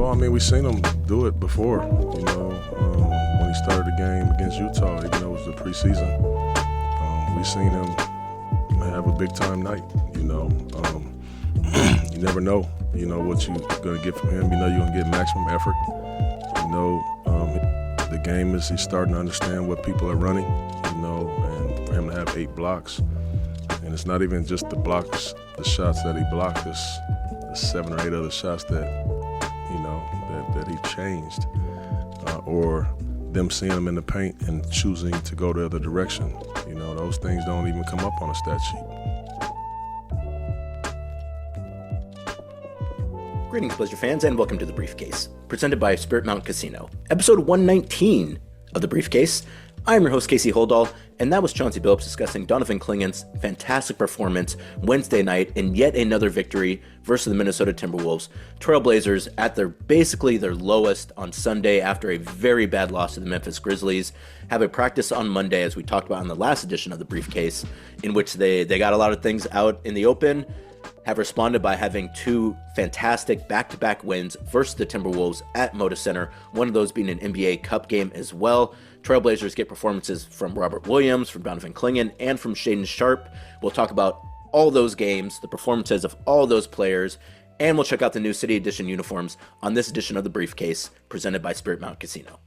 Well, I mean, we've seen him do it before, when he started the game against Utah, even though it was the preseason. We've seen him have a big-time night, You never know, what you're going to get from him. You're going to get maximum effort. The game is he's starting to understand what people are running, and for him to have 8 blocks. And it's not even just the blocks, the shots that he blocked, it's the 7 or 8 other shots that he changed, or them seeing him in the paint and choosing to go the other direction. Those things don't even come up on a stat sheet. Greetings, Blazer fans, and welcome to The Briefcase, presented by Spirit Mountain Casino, episode 119 of The Briefcase. I'm your host, Casey Holdahl, and that was Chauncey Billups discussing Donovan Clingan's fantastic performance Wednesday night in yet another victory versus the Minnesota Timberwolves. Trailblazers at basically their lowest on Sunday after a very bad loss to the Memphis Grizzlies. Have a practice on Monday, as we talked about in the last edition of The Briefcase, in which they got a lot of things out in the open. Have responded by having 2 fantastic back-to-back wins versus the Timberwolves at Moda Center, one of those being an NBA Cup game as well. Trailblazers get performances from Robert Williams, from Donovan Clingan, and from Shaedon Sharpe. We'll talk about all those games, the performances of all those players, and we'll check out the new City Edition uniforms on this edition of The Briefcase, presented by Spirit Mountain Casino.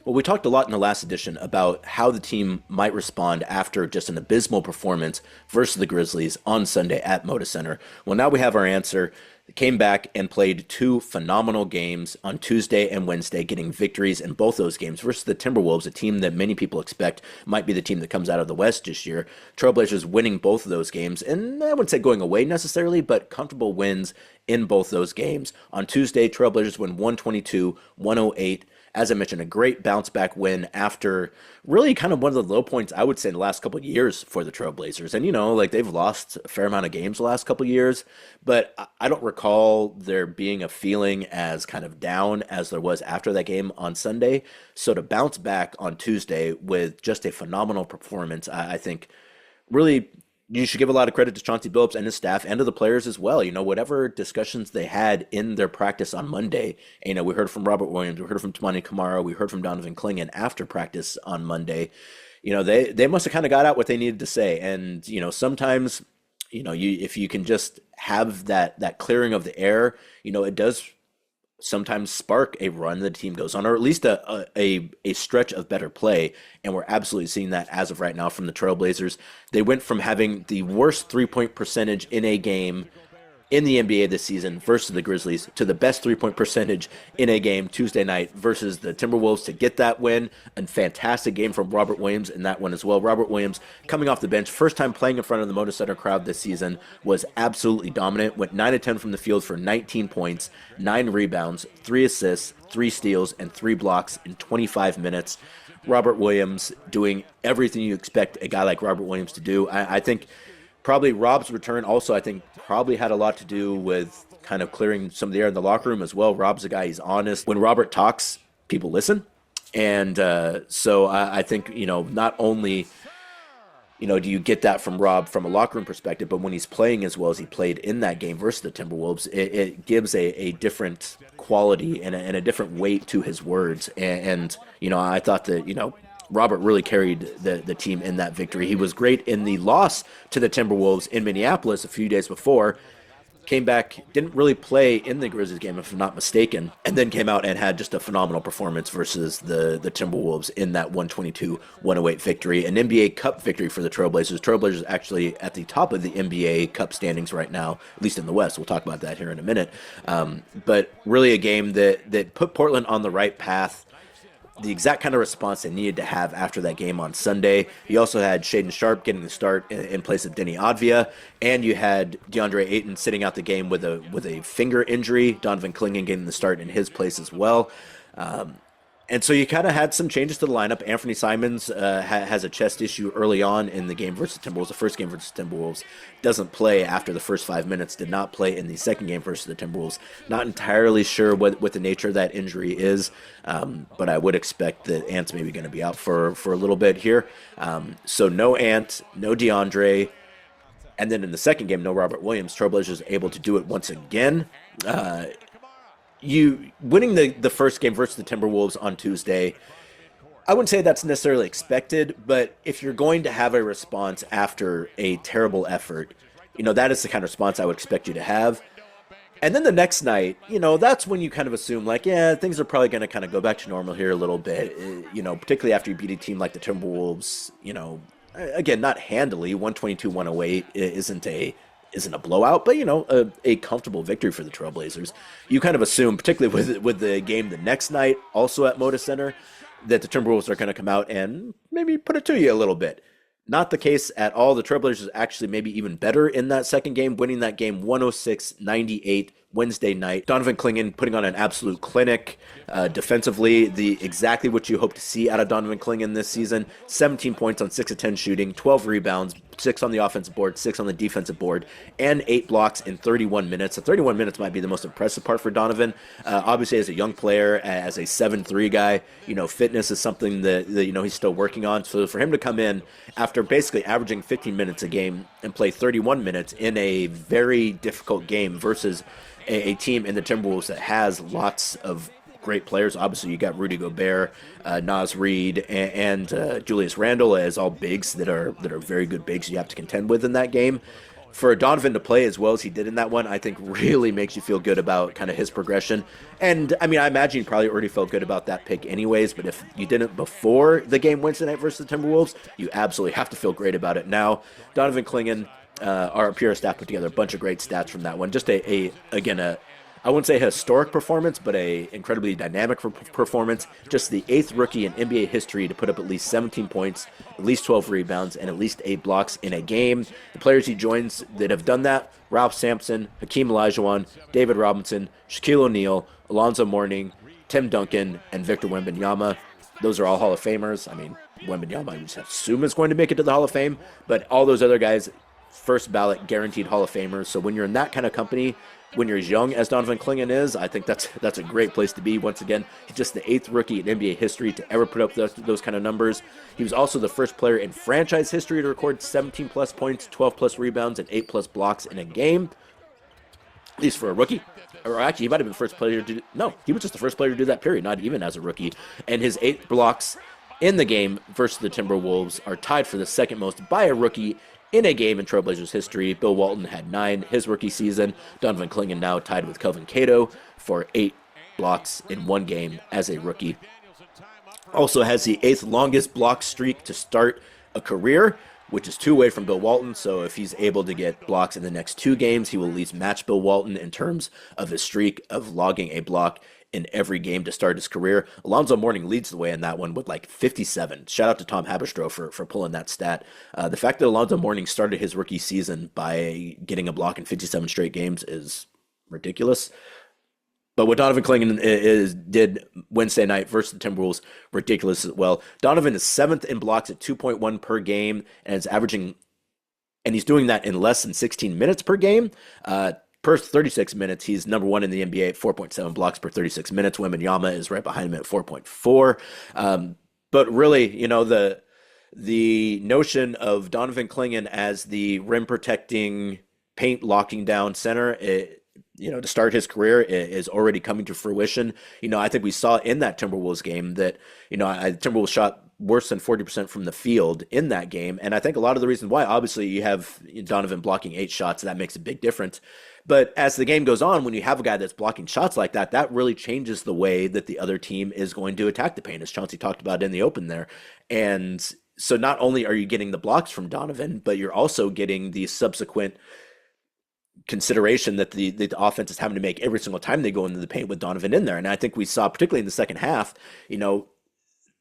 Well, we talked a lot in the last edition about how the team might respond after just an abysmal performance versus the Grizzlies on Sunday at Moda Center. Well, now we have our answer. They came back and played 2 phenomenal games on Tuesday and Wednesday, getting victories in both those games versus the Timberwolves, a team that many people expect might be the team that comes out of the West this year. Trailblazers winning both of those games, and I wouldn't say going away necessarily, but comfortable wins in both those games. On Tuesday, Trailblazers win 122-108. As I mentioned, a great bounce-back win after really kind of one of the low points, I would say, in the last couple of years for the Trailblazers. And, they've lost a fair amount of games the last couple of years, but I don't recall there being a feeling as kind of down as there was after that game on Sunday. So to bounce back on Tuesday with just a phenomenal performance, I think really you should give a lot of credit to Chauncey Billups and his staff and to the players as well. Whatever discussions they had in their practice on Monday, we heard from Robert Williams, we heard from Toumani Camara, we heard from Donovan Clingan after practice on Monday. They must have kind of got out what they needed to say. And, sometimes, if you can just have that clearing of the air, it does sometimes spark a run the team goes on, or at least a stretch of better play. And we're absolutely seeing that as of right now from the Trailblazers. They went from having the worst 3-point percentage in a game in the NBA this season versus the Grizzlies to the best 3-point percentage in a game Tuesday night versus the Timberwolves to get that win. A fantastic game from Robert Williams in that one as well. Robert Williams coming off the bench, first time playing in front of the Moda Center crowd this season, was absolutely dominant. Went 9 of 10 from the field for 19 points, 9 rebounds, 3 assists, 3 steals, and 3 blocks in 25 minutes. Robert Williams doing everything you expect a guy like Robert Williams to do. I think probably Rob's return also, probably had a lot to do with kind of clearing some of the air in the locker room as well. Rob's a guy, he's honest. When Robert talks, people listen. And so I think, not only, do you get that from Rob from a locker room perspective, but when he's playing as well as he played in that game versus the Timberwolves, it gives a different quality and a different weight to his words. And I thought that, Robert really carried the team in that victory. He was great in the loss to the Timberwolves in Minneapolis a few days before. Came back, didn't really play in the Grizzlies game, if I'm not mistaken, and then came out and had just a phenomenal performance versus the Timberwolves in that 122-108 victory. An NBA Cup victory for the Trailblazers. Trailblazers actually at the top of the NBA Cup standings right now, at least in the West. We'll talk about that here in a minute. But really a game that put Portland on the right path. The exact kind of response they needed to have after that game on Sunday. You also had Shaedon Sharpe getting the start in place of Denny Advia, and you had DeAndre Ayton sitting out the game with a finger injury. Donovan Clingan getting the start in his place as well. And so you kind of had some changes to the lineup. Anthony Simons has a chest issue early on in the game versus Timberwolves. The first game versus Timberwolves doesn't play after the first 5 minutes. Did not play in the second game versus the Timberwolves. Not entirely sure what the nature of that injury is, but I would expect that Ant's maybe going to be out for a little bit here. So no Ant, no DeAndre. And then in the second game, no Robert Williams. Trailblazers able to do it once again. you winning the first game versus the Timberwolves on Tuesday, I wouldn't say that's necessarily expected, but if you're going to have a response after a terrible effort, that is the kind of response I would expect you to have. And then the next night, that's when you kind of assume, like, yeah, things are probably going to kind of go back to normal here a little bit. Particularly after you beat a team like the Timberwolves, again, not handily. 122-108 isn't a blowout, but a comfortable victory for the Trailblazers. You kind of assume, particularly with the game the next night, also at Moda Center, that the Timberwolves are going to come out and maybe put it to you a little bit. Not the case at all. The Trailblazers actually maybe even better in that second game, winning that game 106-98 Wednesday night. Donovan Clingan putting on an absolute clinic defensively, exactly what you hope to see out of Donovan Clingan this season. 17 points on 6 of 10 shooting, 12 rebounds, 6 on the offensive board, 6 on the defensive board, and 8 blocks in 31 minutes. So 31 minutes might be the most impressive part for Donovan. Obviously, as a young player, as a 7'3" guy, fitness is something that he's still working on. So for him to come in after basically averaging 15 minutes a game and play 31 minutes in a very difficult game versus a team in the Timberwolves that has lots of great players. Obviously, you got Rudy Gobert, Naz Reid, and Julius Randle as all bigs that are very good bigs you have to contend with in that game. For Donovan to play as well as he did in that one, I think really makes you feel good about kind of his progression. And I mean, I imagine you probably already felt good about that pick anyways, but if you didn't before the game Wednesday night versus the Timberwolves, you absolutely have to feel great about it now. Donovan Clingan, our Pure staff put together a bunch of great stats from that one. Just I wouldn't say a historic performance, but a incredibly dynamic performance. Just the 8th rookie in NBA history to put up at least 17 points, at least 12 rebounds, and at least 8 blocks in a game. The players he joins that have done that: Ralph Sampson, Hakeem Olajuwon, David Robinson, Shaquille O'Neal, Alonzo Mourning, Tim Duncan, and Victor Wembanyama. Those are all Hall of Famers. I mean, Wembanyama, I just assume is going to make it to the Hall of Fame, but all those other guys, first ballot guaranteed Hall of Famers. So when you're in that kind of company, when you're as young as Donovan Clingan is, I think that's a great place to be. Once again, he's just the 8th rookie in NBA history to ever put up those kind of numbers. He was also the first player in franchise history to record 17-plus points, 12-plus rebounds, and 8-plus blocks in a game, at least for a rookie. Or actually, he might have been the first player to do... No, he was just the first player to do that, period, not even as a rookie. And his 8 blocks in the game versus the Timberwolves are tied for the second most by a rookie in a game in Trailblazers history. Bill Walton had 9 his rookie season. Donovan Clingan now tied with Kelvin Cato for 8 blocks in one game as a rookie. Also has the 8th longest block streak to start a career, which is 2 away from Bill Walton. So if he's able to get blocks in the next 2 games, he will at least match Bill Walton in terms of his streak of logging a block in every game to start his career. Alonzo Mourning leads the way in that one with like 57. Shout out to Tom Haberstroh for pulling that stat. The fact that Alonzo Mourning started his rookie season by getting a block in 57 straight games is ridiculous. But what Donovan Clingan did Wednesday night versus the Timberwolves, ridiculous as well. Donovan is 7th in blocks at 2.1 per game, and is averaging, and he's doing that in less than 16 minutes per game. Per 36 minutes, he's number 1 in the NBA at 4.7 blocks per 36 minutes. Wembanyama is right behind him at 4.4. But really, the notion of Donovan Clingan as the rim protecting, paint locking down center, to start his career is already coming to fruition. I think we saw in that Timberwolves game that, Timberwolves shot worse than 40% from the field in that game. And I think a lot of the reason why, obviously you have Donovan blocking 8 shots, that makes a big difference. But as the game goes on, when you have a guy that's blocking shots like that, that really changes the way that the other team is going to attack the paint, as Chauncey talked about in the open there. And so not only are you getting the blocks from Donovan, but you're also getting the subsequent consideration that the offense is having to make every single time they go into the paint with Donovan in there. And I think we saw, particularly in the second half,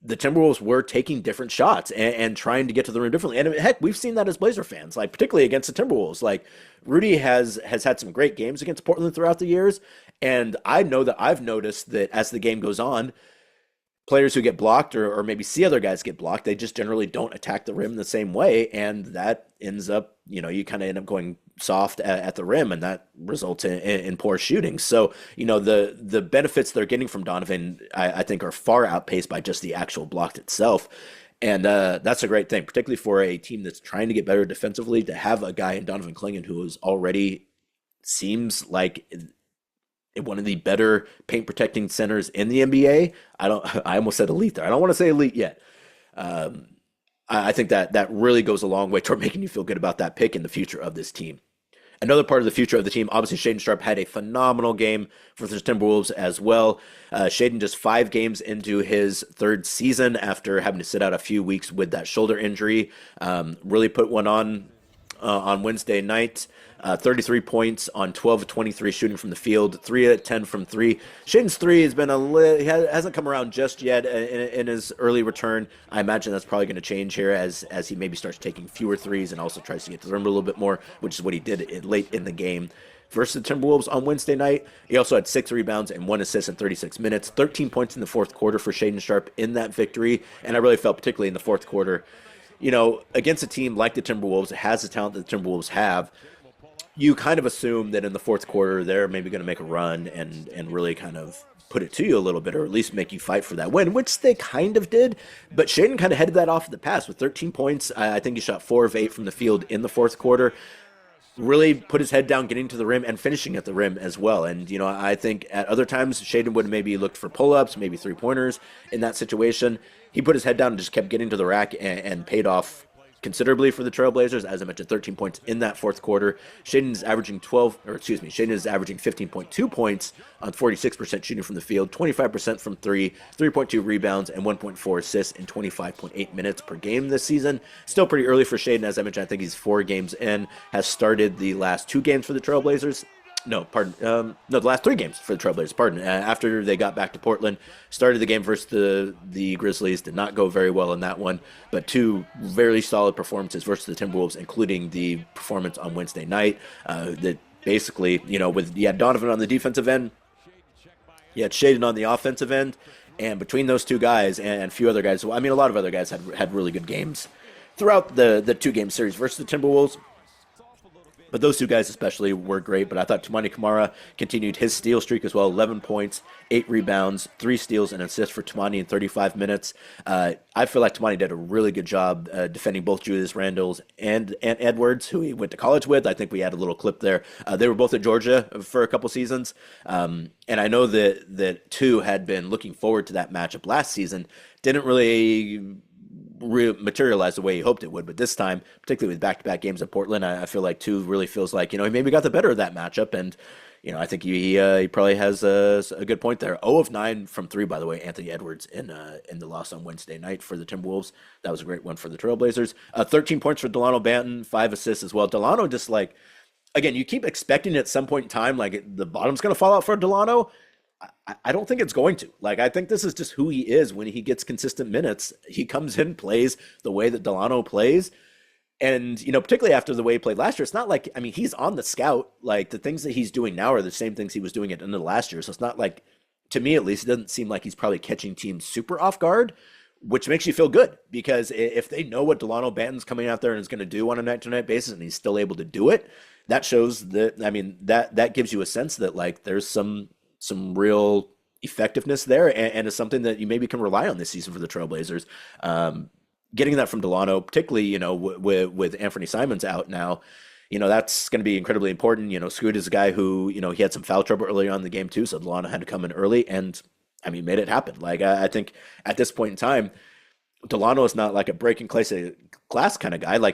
the Timberwolves were taking different shots and trying to get to the rim differently. And heck, we've seen that as Blazer fans, like particularly against the Timberwolves. Like Rudy has had some great games against Portland throughout the years. And I know that I've noticed that as the game goes on, players who get blocked or maybe see other guys get blocked, they just generally don't attack the rim the same way. And that ends up, you kind of end up going soft at the rim, and that results in poor shooting. So, the benefits they're getting from Donovan, I think, are far outpaced by just the actual block itself. And that's a great thing, particularly for a team that's trying to get better defensively, to have a guy in Donovan Clingan who is already seems like one of the better paint protecting centers in the NBA. I almost said elite there. I don't want to say elite yet. Um, I think that really goes a long way toward making you feel good about that pick and the future of this team. Another part of the future of the team, obviously, Shaedon Sharpe had a phenomenal game for the Timberwolves as well. Shaedon just 5 games into his third season after having to sit out a few weeks with that shoulder injury. Really put one on Wednesday night. 33 points on 12 of 23 shooting from the field, 3 of 10 from 3. Shaedon's 3 has been hasn't come around just yet in his early return. I imagine that's probably going to change here as he maybe starts taking fewer threes and also tries to get to the rim a little bit more, which is what he did late in the game versus the Timberwolves on Wednesday night. He also had 6 rebounds and 1 assist in 36 minutes, 13 points in the fourth quarter for Shaedon Sharpe in that victory, and I really felt particularly in the fourth quarter, against a team like the Timberwolves that has the talent that the Timberwolves have, you kind of assume that in the fourth quarter they're maybe going to make a run and really kind of put it to you a little bit, or at least make you fight for that win, which they kind of did. But Shaedon kind of headed that off at the pass with 13 points. I think he shot 4 of 8 from the field in the fourth quarter. Really put his head down, getting to the rim and finishing at the rim as well. And, I think at other times Shaedon would have maybe looked for pull-ups, maybe 3-pointers in that situation. He put his head down and just kept getting to the rack and paid off considerably for the Trailblazers. As I mentioned, 13 points in that fourth quarter. Shaedon is averaging 15.2 points on 46% shooting from the field, 25% from 3, 3.2 rebounds, and 1.4 assists in 25.8 minutes per game this season. Still pretty early for Shaedon. As I mentioned, I think he's 4 games in, has started the last 2 games for the Trailblazers. The last 3 games for the Trailblazers, after they got back to Portland, started the game versus the Grizzlies, did not go very well in that one, but 2 very solid performances versus the Timberwolves, including the performance on Wednesday night, that basically, you had Donovan on the defensive end, you had Shaedon on the offensive end, and between those 2 guys and a few other guys, a lot of other guys had really good games throughout the 2-game series versus the Timberwolves. But those 2 guys especially were great. But I thought Toumani Camara continued his steal streak as well. 11 points, 8 rebounds, 3 steals, and assists for Toumani in 35 minutes. I feel like Toumani did a really good job defending both Julius Randle and Edwards, who he went to college with. I think we had a little clip there. They were both at Georgia for a couple seasons. And I know that 2 had been looking forward to that matchup last season. Didn't really materialize the way he hoped it would, but this time, particularly with back-to-back games at Portland, I feel like 2 really feels like he maybe got the better of that matchup, and I think he probably has a good point there. 0 of 9 from 3, by the way, Anthony Edwards in the loss on Wednesday night for the Timberwolves. That was a great one for the Trailblazers. 13 points for Delano Banton, 5 assists as well. Delano just again, you keep expecting at some point in time the bottom's going to fall out for Delano. I don't think it's going to. I think this is just who he is when he gets consistent minutes. He comes in, plays the way that Delano plays. And, particularly after the way he played last year, it's not he's on the scout. The things that he's doing now are the same things he was doing at the end of last year. So it's not to me at least, it doesn't seem like he's probably catching teams super off guard, which makes you feel good. Because if they know what Delano Banton's coming out there and is going to do on a night-to-night basis and he's still able to do it, that shows that, that gives you a sense that, there's some real effectiveness there, and is something that you maybe can rely on this season for the Trailblazers. Getting that from Delano, particularly, with Anthony Simons out now, that's going to be incredibly important. Scoot is a guy who, he had some foul trouble early on in the game too, so Delano had to come in early and, made it happen. I think at this point in time, Delano is not a breaking glass kind of guy.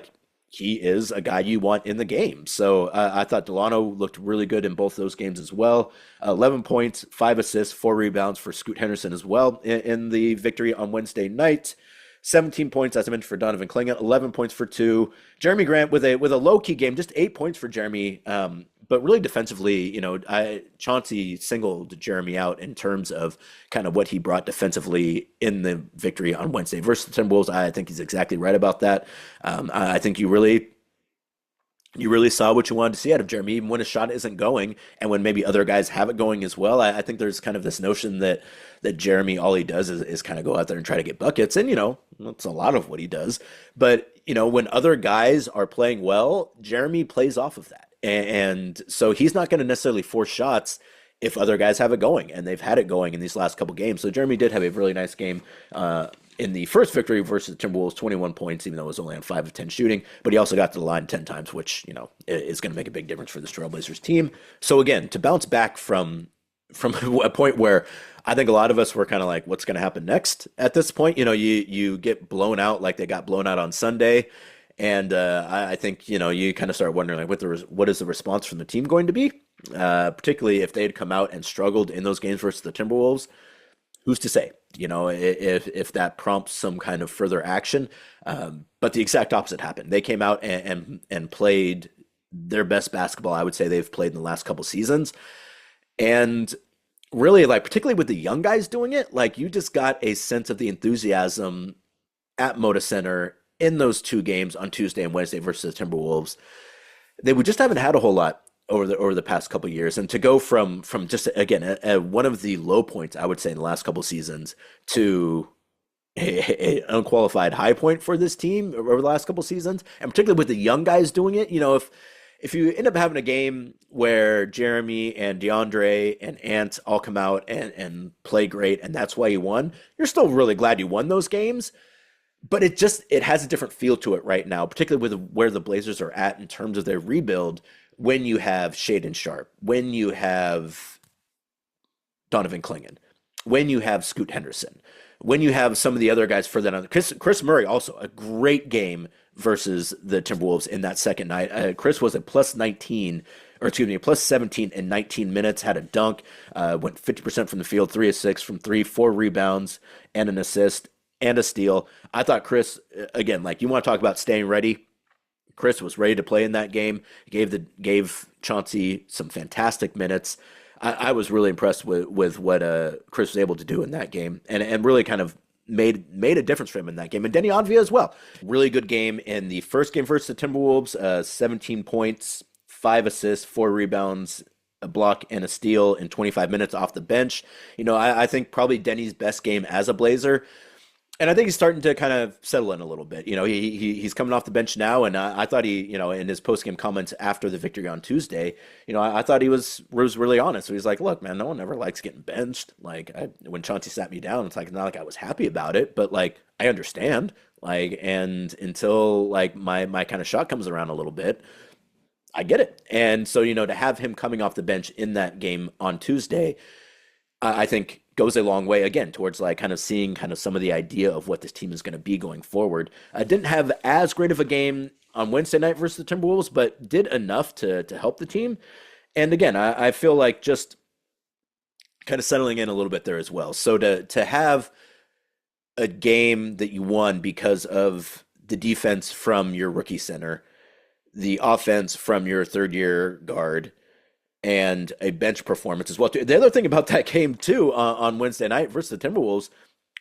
He is a guy you want in the game. So I thought Delano looked really good in both those games as well. 11 points, 5 assists, 4 rebounds for Scoot Henderson as well in the victory on Wednesday night. 17 points, as I mentioned, for Donovan Clingan, 11 points for 2. Jeremy Grant with a low-key game, just 8 points for Jeremy. But really defensively, Chauncey singled Jeremy out in terms of kind of what he brought defensively in the victory on Wednesday versus the Timberwolves. I think he's exactly right about that. I think you really saw what you wanted to see out of Jeremy, even when his shot isn't going, and when maybe other guys have it going as well. I think there's kind of this notion that Jeremy, all he does is kind of go out there and try to get buckets, and that's a lot of what he does. But when other guys are playing well, Jeremy plays off of that. And so he's not going to necessarily force shots if other guys have it going, and they've had it going in these last couple games. So Jeremy did have a really nice game in the first victory versus the Timberwolves, 21 points, even though it was only on 5 of 10 shooting. But he also got to the line 10 times, which, is going to make a big difference for this Trailblazers team. So again, to bounce back from from a point where I think a lot of us were kind of like, what's going to happen next at this point? You get blown out like they got blown out on Sunday. And I think, you kind of start wondering like what is the response from the team going to be? Particularly if they had come out and struggled in those games versus the Timberwolves. Who's to say? If that prompts some kind of further action. But the exact opposite happened. They came out and played their best basketball I would say they've played in the last couple seasons. And really, like, particularly with the young guys doing it, like, you just got a sense of the enthusiasm at Moda Center in those two games on Tuesday and Wednesday versus the Timberwolves. We just haven't had a whole lot over the past couple of years, and to go from just again one of the low points I would say in the last couple of seasons to a unqualified high point for this team over the last couple of seasons, and particularly with the young guys doing it. If you end up having a game where Jeremy and DeAndre and Ant all come out and play great, and that's why you won, you're still really glad you won those games. But it has a different feel to it right now, particularly with where the Blazers are at in terms of their rebuild. When you have Shaedon Sharpe, when you have Donovan Clingan, when you have Scoot Henderson, when you have some of the other guys further down. Chris Murray also a great game versus the Timberwolves in that second night. Chris was a plus 19, or excuse me, plus 17 in 19 minutes, had a dunk, went 50% from the field, 3 of 6 from 3, 4 rebounds, and an assist, and a steal. I thought Chris, again, like, you want to talk about staying ready. Chris was ready to play in that game. Gave Chauncey some fantastic minutes. I was really impressed with what Chris was able to do in that game, and really kind of made a difference for him in that game. And Denny Advia as well. Really good game in the first game versus the Timberwolves. 17 points, 5 assists, 4 rebounds, a block, and a steal in 25 minutes off the bench. I think probably Denny's best game as a Blazer. And I think he's starting to kind of settle in a little bit. He's coming off the bench now, and I thought he, in his post-game comments after the victory on Tuesday, I thought he was really honest. So he's like, look, man, no one ever likes getting benched. Like, when Chauncey sat me down, it's like, not like I was happy about it, but like, I understand. Like, and until like my kind of shot comes around a little bit, I get it. And so, to have him coming off the bench in that game on Tuesday, I think goes a long way again towards like kind of seeing kind of some of the idea of what this team is going to be going forward. I didn't have as great of a game on Wednesday night versus the Timberwolves, but did enough to help the team. And again, I feel like just kind of settling in a little bit there as well. So to have a game that you won because of the defense from your rookie center, the offense from your third year guard, and a bench performance as well. The other thing about that game too, on Wednesday night versus the Timberwolves,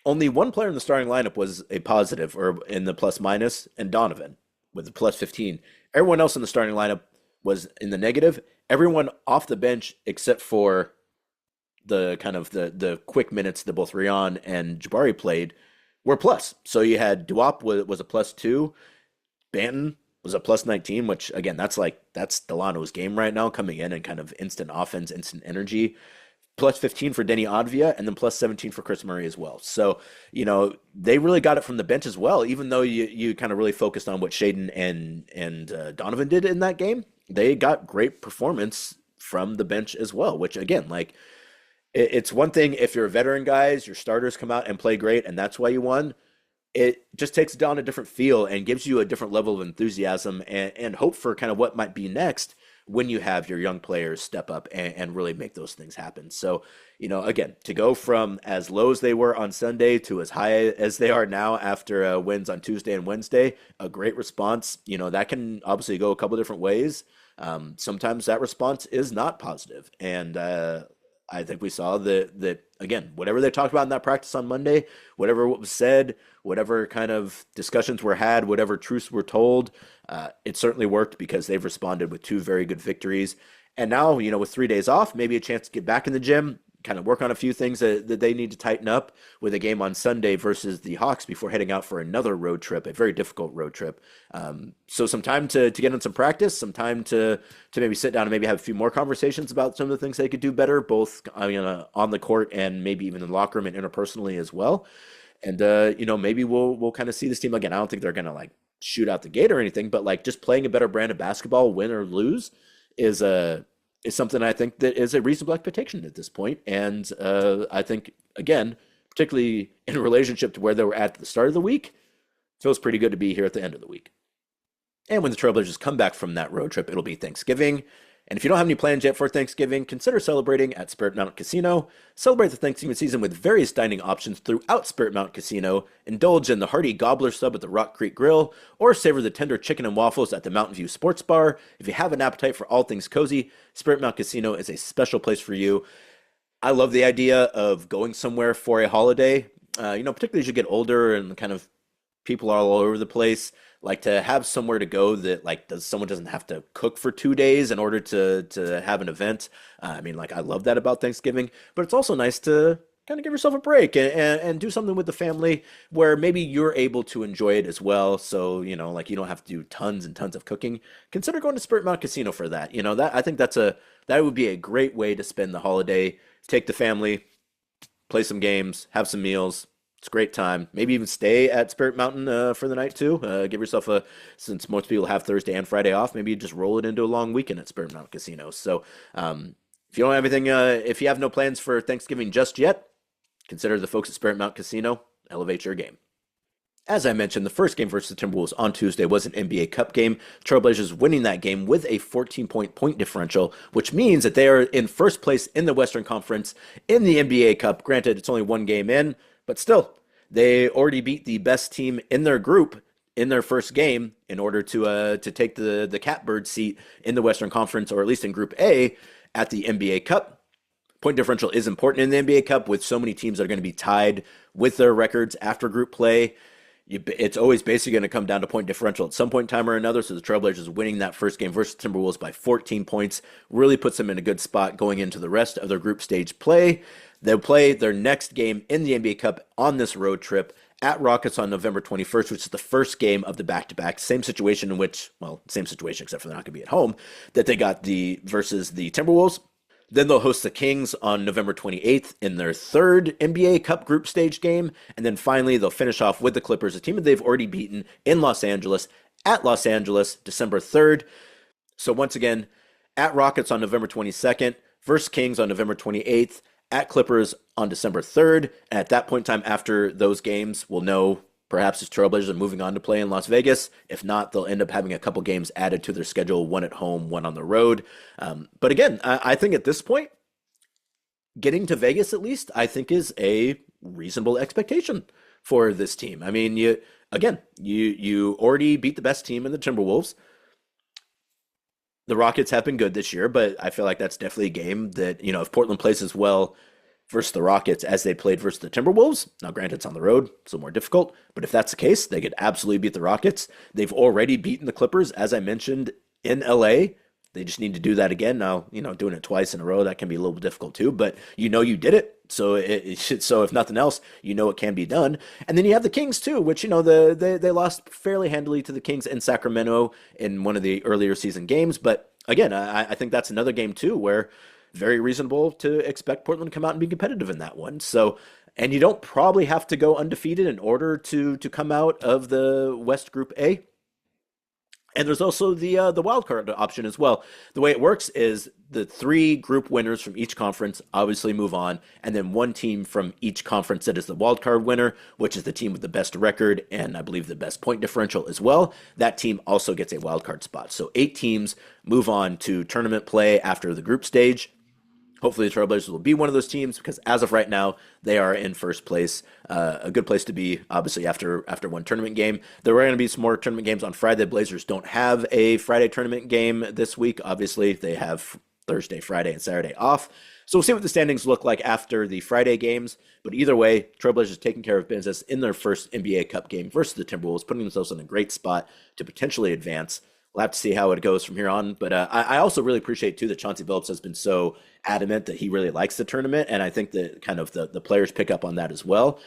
only one player in the starting lineup was a positive or in the plus minus, and Donovan with the plus 15. Everyone else in the starting lineup was in the negative. Everyone off the bench except for the kind of the quick minutes that both Rion and Jabari played were plus. So you had Duop was a plus 2, Banton was a plus 19, which again, that's Delano's game right now, coming in and kind of instant offense, instant energy. Plus 15 for Denny Advia, and then plus 17 for Chris Murray as well. So, they really got it from the bench as well, even though you kind of really focused on what Shaedon and Donovan did in that game. They got great performance from the bench as well, which again, like, it's one thing if you're veteran guys, your starters come out and play great, and that's why you won. It just takes it down a different feel and gives you a different level of enthusiasm and hope for kind of what might be next when you have your young players step up and really make those things happen. So, again, to go from as low as they were on Sunday to as high as they are now after wins on Tuesday and Wednesday, a great response. That can obviously go a couple different ways. Sometimes that response is not positive. And I think we saw that again, whatever they talked about in that practice on Monday, whatever was said, whatever kind of discussions were had, whatever truths were told, it certainly worked because they've responded with 2 very good victories. And now, with 3 days off, maybe a chance to get back in the gym, kind of work on a few things that they need to tighten up with a game on Sunday versus the Hawks before heading out for another road trip, a very difficult road trip. So some time to get in some practice, some time to maybe sit down and maybe have a few more conversations about some of the things they could do better, both on the court and maybe even in the locker room and interpersonally as well. And maybe we'll kind of see this team again. I don't think they're gonna like shoot out the gate or anything, but like just playing a better brand of basketball, win or lose, is is something I think that is a reasonable expectation at this point. And I think, again, particularly in relationship to where they were at the start of the week, feels pretty good to be here at the end of the week. And when the Trailblazers come back from that road trip, it'll be Thanksgiving. And if you don't have any plans yet for Thanksgiving, consider celebrating at Spirit Mountain Casino. Celebrate the Thanksgiving season with various dining options throughout Spirit Mountain Casino. Indulge in the hearty gobbler sub at the Rock Creek Grill, or savor the tender chicken and waffles at the Mountain View Sports Bar. If you have an appetite for all things cozy, Spirit Mountain Casino is a special place for you. I love the idea of going somewhere for a holiday. Particularly as you get older and kind of people are all over the place. Like to have somewhere to go that someone doesn't have to cook for 2 days in order to have an event. I love that about Thanksgiving, but it's also nice to kind of give yourself a break and do something with the family where maybe you're able to enjoy it as well. So, you don't have to do tons and tons of cooking. Consider going to Spirit Mountain Casino for that. I think that would be a great way to spend the holiday. Take the family, play some games, have some meals. It's a great time. Maybe even stay at Spirit Mountain for the night too. Give yourself since most people have Thursday and Friday off, maybe just roll it into a long weekend at Spirit Mountain Casino. So if you don't have anything, if you have no plans for Thanksgiving just yet, consider the folks at Spirit Mountain Casino. Elevate your game. As I mentioned, the first game versus the Timberwolves on Tuesday was an NBA Cup game. Trailblazers winning that game with a 14-point differential, which means that they are in first place in the Western Conference in the NBA Cup. Granted, it's only one game in, but still, they already beat the best team in their group in their first game in order to take the catbird seat in the Western Conference, or at least in Group A at the NBA Cup. Point differential is important in the NBA Cup with so many teams that are going to be tied with their records after group play. It's always basically going to come down to point differential at some point in time or another. So the Trailblazers winning that first game versus Timberwolves by 14 points really puts them in a good spot going into the rest of their group stage play. They'll play their next game in the NBA Cup on this road trip at Rockets on November 21st, which is the first game of the back-to-back. Same situation except for they're not going to be at home, that they got versus the Timberwolves. Then they'll host the Kings on November 28th in their third NBA Cup group stage game. And then finally, they'll finish off with the Clippers, a team that they've already beaten in Los Angeles, at Los Angeles, December 3rd. So once again, at Rockets on November 22nd, versus Kings on November 28th, at Clippers on December 3rd. And at that point in time, after those games, we'll know perhaps the Trailblazers are moving on to play in Las Vegas. If not, they'll end up having a couple games added to their schedule, one at home, one on the road. But again, I think at this point, getting to Vegas at least, I think is a reasonable expectation for this team. I mean, you already beat the best team in the Timberwolves. The Rockets have been good this year, but I feel like that's definitely a game that, if Portland plays as well versus the Rockets as they played versus the Timberwolves. Now, granted, it's on the road, so more difficult. But if that's the case, they could absolutely beat the Rockets. They've already beaten the Clippers, as I mentioned, in LA. They just need to do that again. Now, doing it twice in a row, that can be a little bit difficult too. But you did it. So so if nothing else, it can be done. And then you have the Kings too, which they lost fairly handily to the Kings in Sacramento in one of the earlier season games. But again, I think that's another game too where very reasonable to expect Portland to come out and be competitive in that one. So, and you don't probably have to go undefeated in order to come out of the West Group A. And there's also the wild card option as well. The way it works is the 3 group winners from each conference obviously move on, and then one team from each conference that is the wild card winner, which is the team with the best record and I believe the best point differential as well. That team also gets a wild card spot. So 8 teams move on to tournament play after the group stage. Hopefully the Trailblazers will be one of those teams because as of right now, they are in first place. A good place to be, obviously, after one tournament game. There are going to be some more tournament games on Friday. The Blazers don't have a Friday tournament game this week. Obviously, they have Thursday, Friday, and Saturday off. So we'll see what the standings look like after the Friday games. But either way, Trailblazers taking care of business in their first NBA Cup game versus the Timberwolves, putting themselves in a great spot to potentially advance. We'll have to see how it goes from here on. But I also really appreciate, too, that Chauncey Billups has been so adamant that he really likes the tournament. And I think that kind of the players pick up on that as well.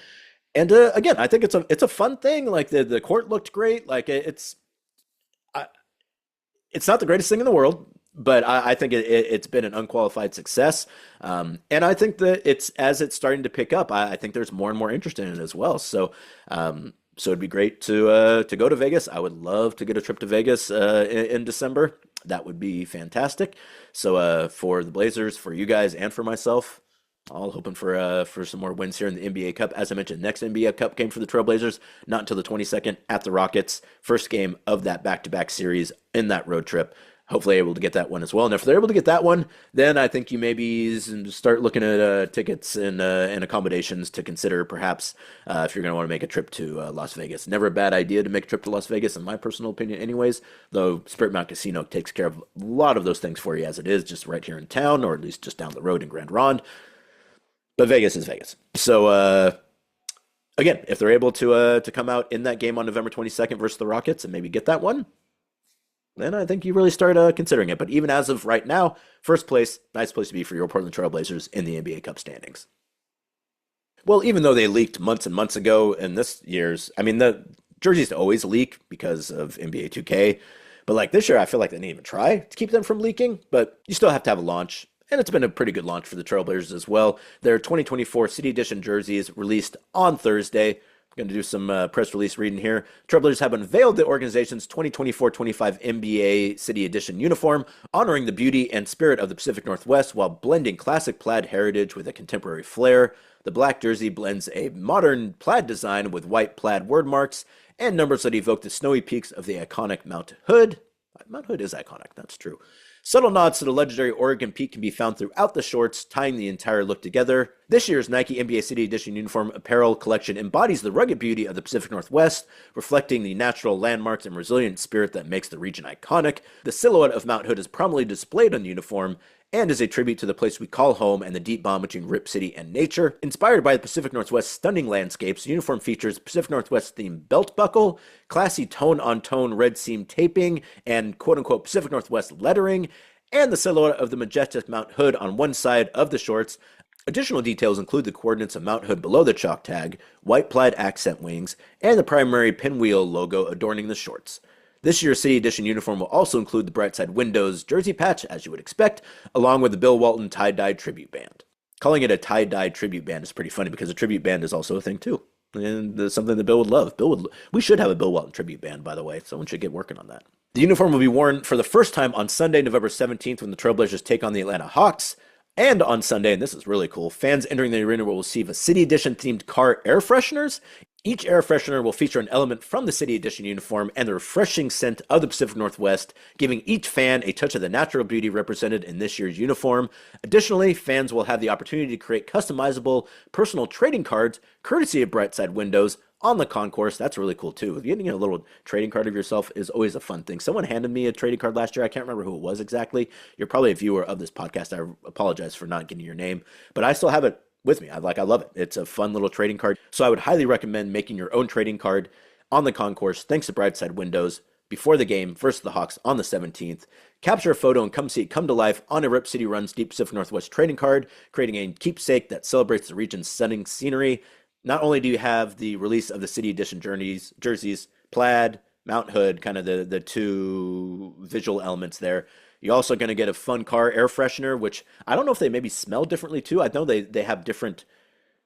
And again, I think it's a fun thing. Like the court looked great. Like it's not the greatest thing in the world, but I think it's been an unqualified success. And I think that as it's starting to pick up, I think there's more and more interest in it as well. So it'd be great to go to Vegas. I would love to get a trip to Vegas in December. that would be fantastic. So for the Blazers, for you guys, and for myself, all hoping for some more wins here in the NBA Cup. As I mentioned, next NBA Cup game for the Trailblazers, not until the 22nd at the Rockets. First game of that back-to-back series in that road trip. Hopefully able to get that one as well. And if they're able to get that one, then I think you maybe start looking at tickets and accommodations to consider perhaps if you're going to want to make a trip to Las Vegas. Never a bad idea to make a trip to Las Vegas, in my personal opinion anyways, though Spirit Mountain Casino takes care of a lot of those things for you as it is, just right here in town, or at least just down the road in Grand Ronde. But Vegas is Vegas. So, again, if they're able to come out in that game on November 22nd versus the Rockets and maybe get that one, then I think you really start considering it. But even as of right now, first place, nice place to be for your Portland Trail Blazers in the NBA Cup standings. Well, even though they leaked months and months ago in this year's, I mean, the jerseys always leak because of NBA 2K. But like this year, I feel like they didn't even try to keep them from leaking. But you still have to have a launch. And it's been a pretty good launch for the Trailblazers as well. Their 2024 City Edition jerseys released on Thursday. I'm going to do some press release reading here. Trailblazers have unveiled the organization's 2024-25 NBA City Edition uniform, honoring the beauty and spirit of the Pacific Northwest while blending classic plaid heritage with a contemporary flair. The black jersey blends a modern plaid design with white plaid word marks and numbers that evoke the snowy peaks of the iconic Mount Hood. Mount Hood is iconic, that's true. Subtle nods to the legendary Oregon Peak can be found throughout the shorts, tying the entire look together. This year's Nike NBA City Edition uniform apparel collection embodies the rugged beauty of the Pacific Northwest, reflecting the natural landmarks and resilient spirit that makes the region iconic. The silhouette of Mount Hood is prominently displayed on the uniform and is a tribute to the place we call home and the deep bond between Rip City and nature. Inspired by the Pacific Northwest's stunning landscapes, the uniform features Pacific Northwest-themed belt buckle, classy tone-on-tone red seam taping, and quote-unquote Pacific Northwest lettering, and the silhouette of the majestic Mount Hood on one side of the shorts. Additional details include the coordinates of Mount Hood below the chalk tag, white plaid accent wings, and the primary pinwheel logo adorning the shorts. This year's City Edition uniform will also include the Brightside Windows jersey patch, as you would expect, along with the Bill Walton tie-dye tribute band. Calling it a tie-dye tribute band is pretty funny because a tribute band is also a thing too, and something that Bill would love. We should have a Bill Walton tribute band, by the way. Someone should get working on that. The uniform will be worn for the first time on Sunday, November 17th, when the Trailblazers take on the Atlanta Hawks. And on Sunday, and this is really cool, fans entering the arena will receive a City Edition themed car air fresheners. Each air freshener will feature an element from the City Edition uniform and the refreshing scent of the Pacific Northwest, giving each fan a touch of the natural beauty represented in this year's uniform. Additionally, fans will have the opportunity to create customizable personal trading cards, courtesy of Brightside Windows, on the concourse. That's really cool too. Getting a little trading card of yourself is always a fun thing. Someone handed me a trading card last year. I can't remember who it was exactly. You're probably a viewer of this podcast. I apologize for not getting your name, but I still have it with me. I love it. It's a fun little trading card. So I would highly recommend making your own trading card on the concourse, thanks to Brightside Windows, before the game versus the Hawks on the 17th. Capture a photo and come see it come to life on a Rip City Runs Deep Pacific Northwest trading card, creating a keepsake that celebrates the region's stunning scenery. Not only do you have the release of the City Edition jerseys, plaid, Mount Hood, kind of the two visual elements there. You're also going to get a fun car air freshener, which I don't know if they maybe smell differently too. I know they have different,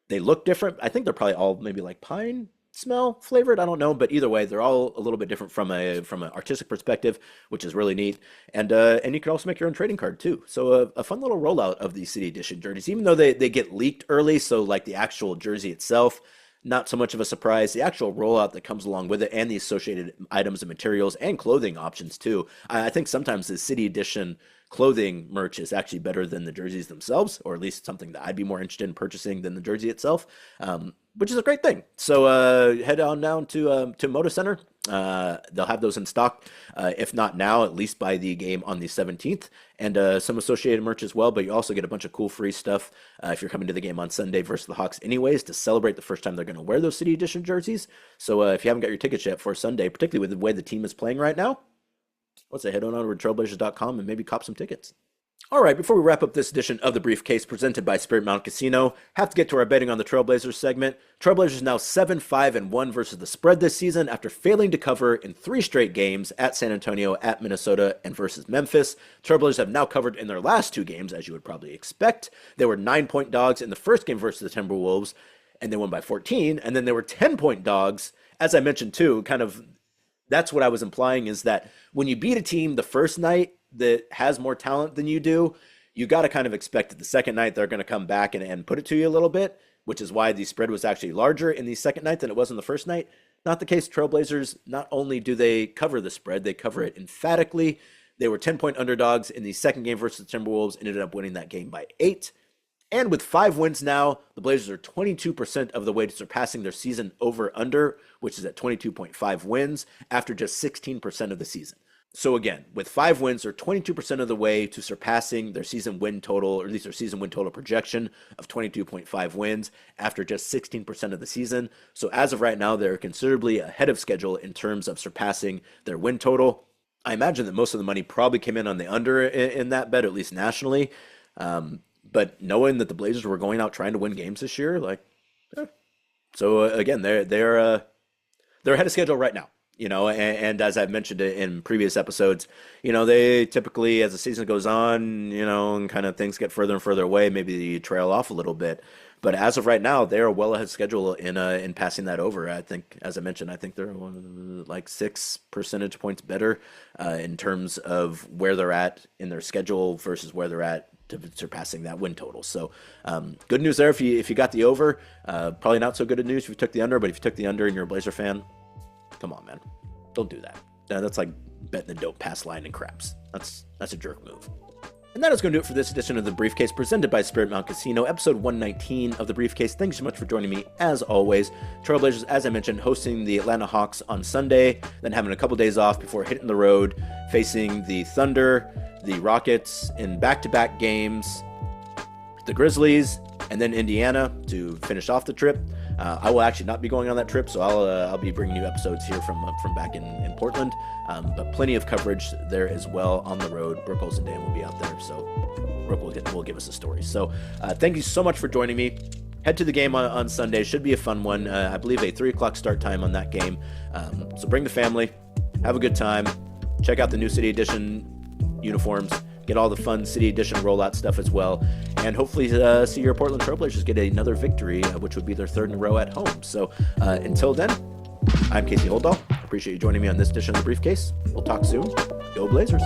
they look different. I think they're probably all maybe like pine smell flavored. I don't know, but either way, they're all a little bit different from an artistic perspective, which is really neat. And you can also make your own trading card too. So a fun little rollout of the City Edition jerseys, even though they get leaked early. So like the actual jersey itself, not so much of a surprise. The actual rollout that comes along with it and the associated items and materials and clothing options too. I think sometimes the City Edition clothing merch is actually better than the jerseys themselves, or at least something that I'd be more interested in purchasing than the jersey itself, which is a great thing. So head on down to Moda Center. They'll have those in stock, if not now, at least by the game on the 17th, and some associated merch as well. But you also get a bunch of cool free stuff if you're coming to the game on Sunday versus the Hawks anyways, to celebrate the first time they're going to wear those City Edition jerseys. So if you haven't got your tickets yet for Sunday, particularly with the way the team is playing right now, let's say head on over to trailblazers.com and maybe cop some tickets. All right, before we wrap up this edition of the Briefcase presented by Spirit Mountain Casino, have to get to our betting on the Trailblazers segment. Trailblazers now 7-5-1 versus the spread this season after failing to cover in 3 straight games at San Antonio, at Minnesota, and versus Memphis. Trailblazers have now covered in their last 2 games, as you would probably expect. They were 9-point dogs in the first game versus the Timberwolves, and they won by 14, and then they were 10-point dogs. As I mentioned too, kind of that's what I was implying, is that when you beat a team the first night, that has more talent than you do, you got to kind of expect that the second night they're going to come back and put it to you a little bit, which is why the spread was actually larger in the second night than it was in the first night. Not the case. Trailblazers, not only do they cover the spread, they cover it emphatically. They were 10-point underdogs in the second game versus the Timberwolves, ended up winning that game by 8. And with 5 wins now, the Blazers are 22% of the way to surpassing their season over-under, which is at 22.5 wins after just 16% of the season. So again, with 5 wins, they're 22% of the way to surpassing their season win total, or at least their season win total projection of 22.5 wins after just 16% of the season. So as of right now, they're considerably ahead of schedule in terms of surpassing their win total. I imagine that most of the money probably came in on the under in that bet, at least nationally. But knowing that the Blazers were going out trying to win games this year, so again, they're ahead of schedule right now. And as I've mentioned in previous episodes, they typically, as the season goes on, and kind of things get further and further away, maybe they trail off a little bit. But as of right now, they are well ahead of schedule in passing that over. I think, as I mentioned, I think they're like 6 percentage points better in terms of where they're at in their schedule versus where they're at to surpassing that win total. So good news there if you got the over. Probably not so good news if you took the under, but if you took the under and you're a Blazer fan, come on, man. Don't do that. That's like betting the don't pass line in craps. That's a jerk move. And that is going to do it for this edition of The Briefcase, presented by Spirit Mountain Casino, episode 119 of The Briefcase. Thanks so much for joining me, as always. Trailblazers, as I mentioned, hosting the Atlanta Hawks on Sunday, then having a couple days off before hitting the road, facing the Thunder, the Rockets in back-to-back games, the Grizzlies, and then Indiana to finish off the trip. I will actually not be going on that trip, so I'll be bringing you episodes here from back in Portland. But plenty of coverage there as well on the road. Brooke Olsen Dan will be out there, so Brooke will give us a story. So thank you so much for joining me. Head to the game on Sunday. Should be a fun one. I believe a 3 o'clock start time on that game. So bring the family. Have a good time. Check out the new City Edition uniforms. Get all the fun City Edition rollout stuff as well. And hopefully see your Portland Trailblazers get another victory, which would be their 3rd in a row at home. So until then, I'm Casey Holdahl. Appreciate you joining me on this edition of The Briefcase. We'll talk soon. Go Blazers.